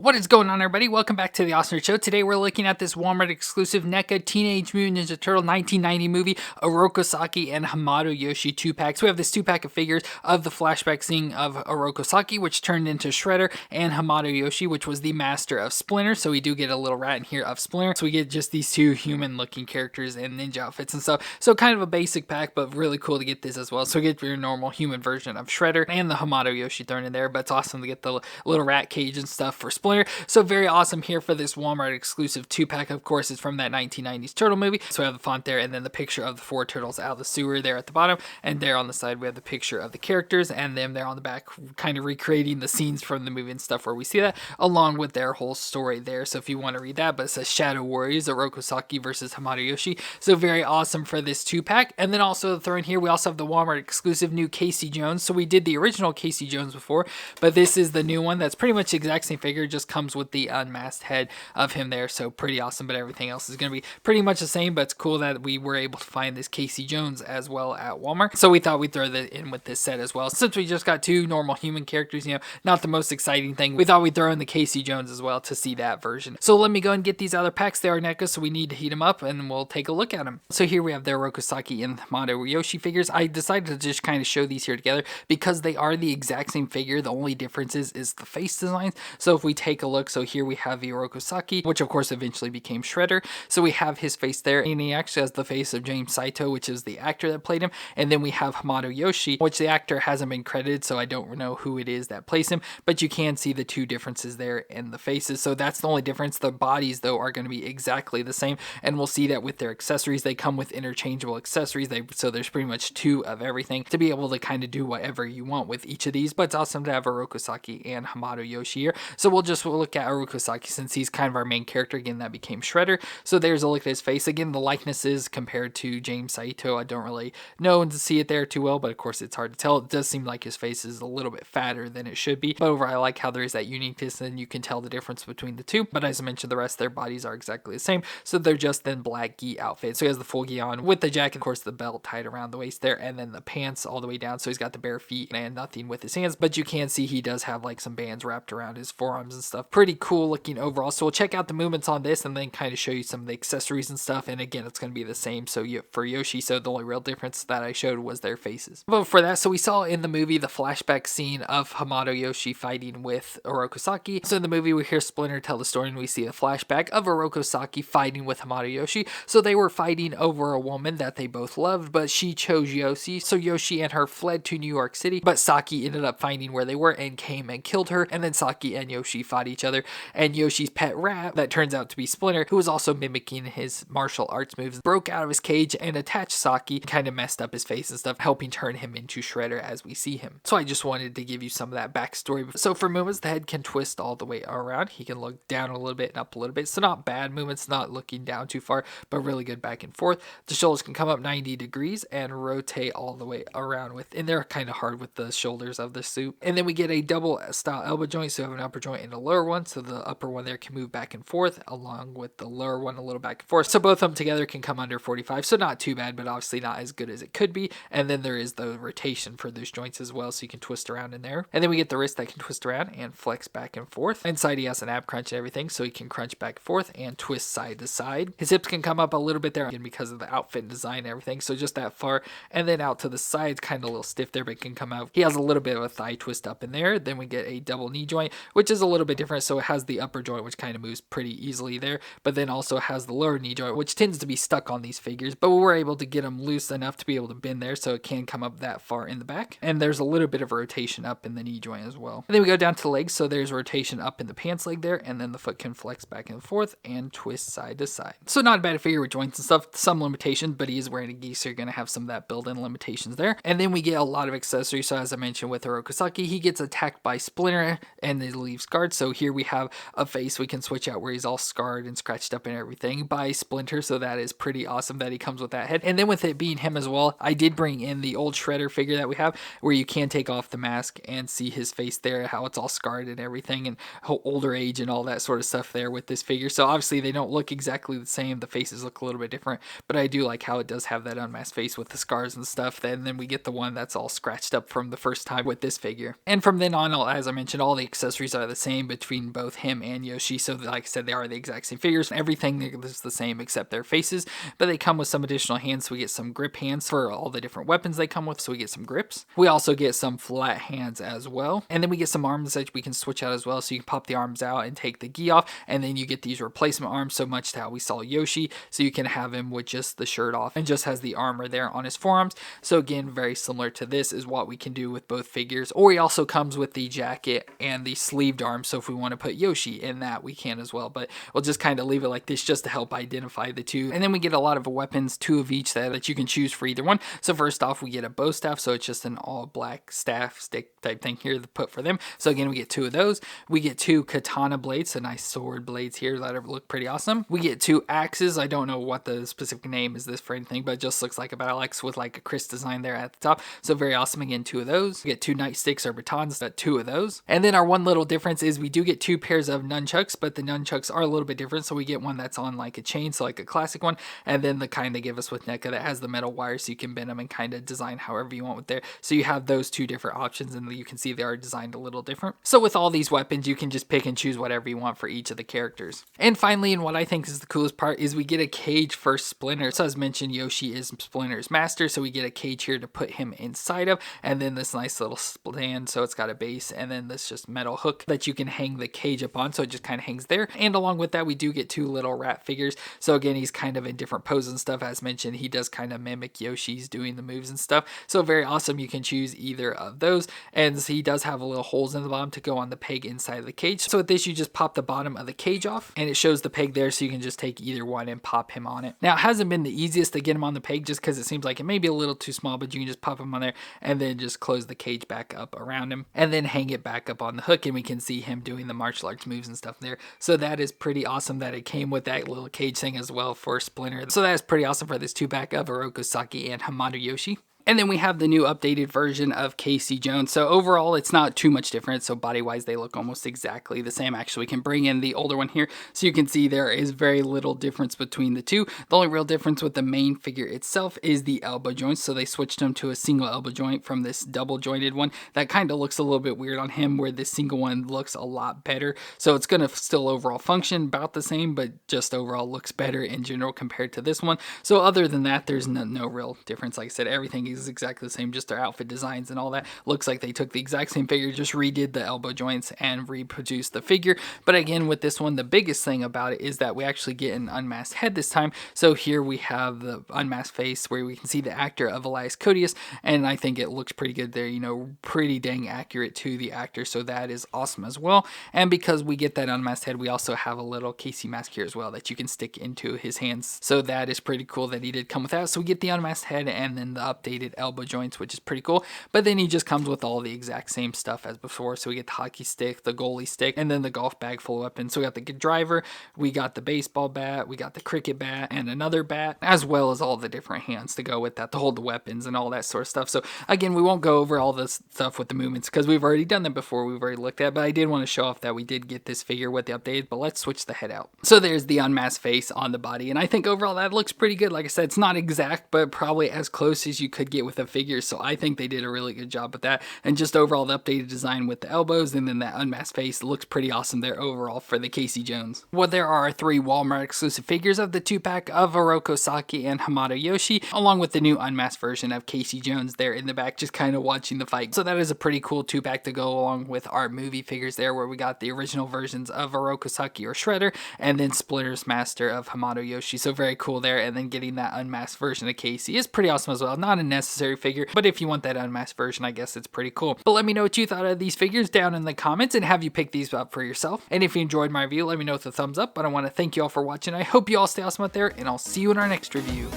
What is going on, everybody? Welcome back to the Awesome Show. Today we're looking at this Walmart exclusive NECA Teenage Mutant Ninja Turtle 1990 movie, Oroku Saki and Hamato Yoshi 2-pack. So we have this 2-pack of figures of the flashback scene of Oroku Saki, which turned into Shredder, and Hamato Yoshi, which was the master of Splinter. So we do get a little rat in here of Splinter. So we get just these two human-looking characters in ninja outfits and stuff. So kind of a basic pack, but really cool to get this as well. So we get your normal human version of Shredder and the Hamato Yoshi thrown in there, but it's awesome to get the little rat cage and stuff for Splinter. So very awesome here for this Walmart exclusive 2-pack. Of course, it's from that 1990s turtle movie. So we have the font there, and then the picture of the 4 turtles out of the sewer there at the bottom. And there on the side, we have the picture of the characters, and them there on the back, kind of recreating the scenes from the movie and stuff where we see that, along with their whole story there. So if you want to read that, but it says Shadow Warriors, Oroku Saki versus Hamato Yoshi. So very awesome for this 2-pack. And then also throw in here, we also have the Walmart exclusive new Casey Jones. So we did the original Casey Jones before, but this is the new one that's pretty much the exact same figure, just comes with the unmasked head of him there. So pretty awesome, but everything else is going to be pretty much the same. But it's cool that we were able to find this Casey Jones as well at Walmart. So we thought we'd throw that in with this set as well. Since we just got 2 normal human characters, not the most exciting thing, we thought we'd throw in the Casey Jones as well to see that version. So let me go and get these other packs. They are NECA, so we need to heat them up and we'll take a look at them. So here we have the Oroku Saki and Hamato Yoshi figures. I decided to just kind of show these here together because they are the exact same figure. The only difference is the face designs. So if we take a look, so here we have the Oroku Saki, which of course eventually became Shredder. So we have his face there, and he actually has the face of James Saito, which is the actor that played him. And then we have Hamato Yoshi, which the actor hasn't been credited, so I don't know who it is that plays him, but you can see the 2 differences there in the faces. So that's the only difference. The bodies, though, are going to be exactly the same, and we'll see that with their accessories. They come with interchangeable accessories, so there's pretty much 2 of everything to be able to kind of do whatever you want with each of these. But it's awesome to have Oroku Saki and Hamato Yoshi here. So we'll look at Oroku Saki since he's kind of our main character again that became Shredder. So there's a look at his face. Again, the likenesses compared to James Saito, I don't really know and see it there too well, but of course it's hard to tell. It does seem like his face is a little bit fatter than it should be, but overall I like how there is that uniqueness and you can tell the difference between the 2. But as I mentioned, the rest of their bodies are exactly the same, so they're just in black gi outfits. So he has the full gi on with the jacket, of course the belt tied around the waist there, and then the pants all the way down. So he's got the bare feet and nothing with his hands, but you can see he does have like some bands wrapped around his forearms and stuff. Pretty cool looking overall. So we'll check out the movements on this and then kind of show you some of the accessories and stuff. And again, it's going to be the same for Yoshi, so the only real difference that I showed was their faces. But for that, so we saw in the movie the flashback scene of Hamato Yoshi fighting with Oroku Saki. So in the movie we hear Splinter tell the story and we see the flashback of Oroku Saki fighting with Hamato Yoshi. So they were fighting over a woman that they both loved, but she chose Yoshi. So Yoshi and her fled to New York City, but Saki ended up finding where they were and came and killed her. And then Saki and Yoshi fought each other, and Yoshi's pet rat that turns out to be Splinter, who was also mimicking his martial arts moves, broke out of his cage and attacked Saki, kind of messed up his face and stuff, helping turn him into Shredder as we see him. So I just wanted to give you some of that backstory. So for movements, the head can twist all the way around. He can look down a little bit and up a little bit. So not bad movements, not looking down too far, but really good back and forth. The shoulders can come up 90 degrees and rotate all the way around and they're kind of hard with the shoulders of the suit. And then we get a double style elbow joint. So we have an upper joint and a lower one. So the upper one there can move back and forth along with the lower one a little back and forth. So both of them together can come under 45. So not too bad, but obviously not as good as it could be. And then there is the rotation for those joints as well. So you can twist around in there. And then we get the wrist that can twist around and flex back and forth. Inside he has an ab crunch and everything. So he can crunch back and forth and twist side to side. His hips can come up a little bit there again because of the outfit design and everything. So just that far. And then out to the sides, kind of a little stiff there, but it can come out. He has a little bit of a thigh twist up in there. Then we get a double knee joint, which is a little bit different. So it has the upper joint, which kind of moves pretty easily there, but then also has the lower knee joint, which tends to be stuck on these figures, but we were able to get them loose enough to be able to bend there, so it can come up that far in the back. And there's a little bit of rotation up in the knee joint as well. And then we go down to the legs, so there's rotation up in the pants leg there, and then the foot can flex back and forth and twist side to side. So not a bad figure with joints and stuff, some limitations, but he is wearing a gi, so you're going to have some of that built-in limitations there. And then we get a lot of accessories. So as I mentioned with Oroku Saki, he gets attacked by Splinter and he leaves scarred. So here we have a face we can switch out where he's all scarred and scratched up and everything by Splinter. So that is pretty awesome that he comes with that head. And then with it being him as well, I did bring in the old Shredder figure that we have where you can take off the mask and see his face there, how it's all scarred and everything, and how older age and all that sort of stuff there with this figure. So obviously they don't look exactly the same. The faces look a little bit different, but I do like how it does have that unmasked face with the scars and stuff. And then we get the one that's all scratched up from the first time with this figure. And from then on, as I mentioned, all the accessories are the same, between both him and Yoshi. So like I said, they are the exact same figures. Everything is the same except their faces, but they come with some additional hands. So we get some grip hands for all the different weapons they come with. So we get some grips. We also get some flat hands as well. And then we get some arms that we can switch out as well. So you can pop the arms out and take the gi off. And then you get these replacement arms, so much to how we saw Yoshi. So you can have him with just the shirt off and just has the armor there on his forearms. So again, very similar to this is what we can do with both figures. Or he also comes with the jacket and the sleeved arms. So if we want to put Yoshi in that, we can as well. But we'll just kind of leave it like this just to help identify the two. And then we get a lot of weapons, 2 of each that you can choose for either one. So first off, we get a bow staff. So it's just an all black staff stick type thing here to put for them. So again, we get 2 of those. We get 2 katana blades, so nice sword blades here that look pretty awesome. We get 2 axes. I don't know what the specific name is this for anything, but it just looks like a battle axe with like a Chris design there at the top. So very awesome. Again, 2 of those. We get 2 nightsticks or batons, but 2 of those. And then our one little difference is we do get 2 pairs of nunchucks, but the nunchucks are a little bit different. So we get one that's on like a chain, so like a classic one, and then the kind they give us with NECA that has the metal wire, so you can bend them and kind of design however you want with there. So you have those 2 different options, and you can see they are designed a little different. So with all these weapons, you can just pick and choose whatever you want for each of the characters. And finally, and what I think is the coolest part, is we get a cage for Splinter. So as mentioned, Yoshi is Splinter's master, so we get a cage here to put him inside of, and then this nice little stand, so it's got a base, and then this just metal hook that you can hang the cage up on, so it just kind of hangs there. And along with that, we do get 2 little rat figures. So again, he's kind of in different poses and stuff. As mentioned, he does kind of mimic Yoshi's doing the moves and stuff. So very awesome. You can choose either of those, and he does have a little holes in the bottom to go on the peg inside of the cage. So with this, you just pop the bottom of the cage off, and it shows the peg there, so you can just take either one and pop him on it. Now, it hasn't been the easiest to get him on the peg, just because it seems like it may be a little too small, but you can just pop him on there and then just close the cage back up around him and then hang it back up on the hook, and we can see him doing the martial arts moves and stuff there. So that is pretty awesome that it came with that little cage thing as well for Splinter. So that is pretty awesome for this 2-pack of Oroku Saki and Hamato Yoshi. And then we have the new updated version of Casey Jones. So overall, it's not too much different. So body-wise, they look almost exactly the same. Actually, we can bring in the older one here, so you can see there is very little difference between the two. The only real difference with the main figure itself is the elbow joints. So they switched him to a single elbow joint from this double jointed one. That kind of looks a little bit weird on him, where this single one looks a lot better. So it's going to still overall function about the same, but just overall looks better in general compared to this one. So other than that, there's no real difference. Like I said, everything is exactly the same, just their outfit designs and all that. Looks like they took the exact same figure, just redid the elbow joints and reproduced the figure. But again, with this one, the biggest thing about it is that we actually get an unmasked head this time. So here we have the unmasked face where we can see the actor of Elias Koteas, and I think it looks pretty good there, you know, pretty dang accurate to the actor, so that is awesome as well. And because we get that unmasked head, we also have a little Casey mask here as well that you can stick into his hands, so that is pretty cool that he did come with that. So we get the unmasked head and then the updated elbow joints, which is pretty cool. But then he just comes with all the exact same stuff as before. So we get the hockey stick, the goalie stick, and then the golf bag full of weapons. So we got the driver, we got the baseball bat, we got the cricket bat, and another bat, as well as all the different hands to go with that to hold the weapons and all that sort of stuff. So again, we won't go over all this stuff with the movements because we've already done that before, we've already looked at, but I did want to show off that we did get this figure with the updated. But let's switch the head out. So there's the unmasked face on the body, and I think overall that looks pretty good. Like I said, it's not exact, but probably as close as you could get with a figure. So I think they did a really good job with that. And just overall, the updated design with the elbows and then that unmasked face looks pretty awesome there overall for the Casey Jones. Well, there are 3 Walmart exclusive figures of the 2-pack of Oroku Saki and Hamato Yoshi, along with the new unmasked version of Casey Jones there in the back, just kind of watching the fight. So that is a pretty cool 2-pack to go along with our movie figures there, where we got the original versions of Oroku Saki or Shredder, and then Splinter's master of Hamato Yoshi. So very cool there. And then getting that unmasked version of Casey is pretty awesome as well. Not a necessary figure, but if you want that unmasked version, I guess it's pretty cool. But let me know what you thought of these figures down in the comments, and have you picked these up for yourself. And if you enjoyed my review, let me know with a thumbs up. But I want to thank you all for watching. I hope you all stay awesome out there, and I'll see you in our next review.